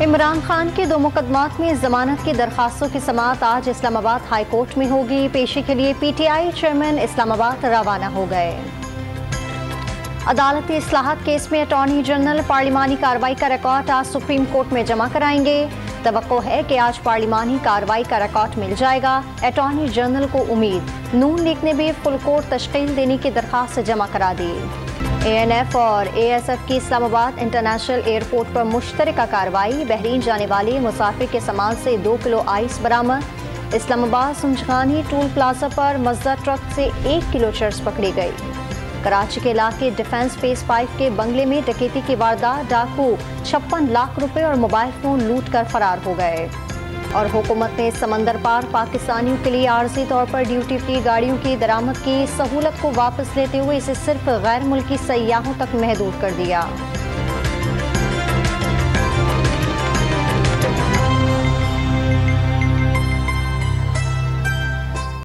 इमरान खान के 2 मुकदमात में जमानत की दरखास्तों की समाअत आज इस्लामाबाद हाई कोर्ट में होगी। पेशी के लिए पीटीआई चेयरमैन इस्लामाबाद रवाना हो गए। अदालती इस्लाहत केस में अटॉर्नी जनरल पार्लिमानी कार्रवाई का रिकॉर्ड आज सुप्रीम कोर्ट में जमा कराएंगे। तवक्को है कि आज पार्लिमानी कार्रवाई का रिकॉर्ड मिल जाएगा। अटॉर्नी जनरल को उम्मीद, नून लीग ने भी फुल कोर्ट तश्कील देने की दरखास्त जमा करा दी। ANF और ASF की इस्लामाबाद इंटरनेशनल एयरपोर्ट पर मुश्तरका कार्रवाई। बहरीन जाने वाले मुसाफिर के सामान से 2 किलो आइस बरामद। इस्लामाबाद सुंजखानी टूल प्लाजा पर मजदा ट्रक से 1 किलो चर्स पकड़ी गई। कराची के इलाके डिफेंस फेस 5 के बंगले में डकैती की वारदात। डाकू 56 लाख रुपए और मोबाइल फोन लूट कर फरार हो गए। और हुकूमत ने समंदर पार पाकिस्तानियों के लिए आर्जी तौर पर ड्यूटी फ्री गाड़ियों की दरामद की सहूलत को वापस लेते हुए इसे सिर्फ गैर मुल्की सयाहों तक महदूद कर दिया।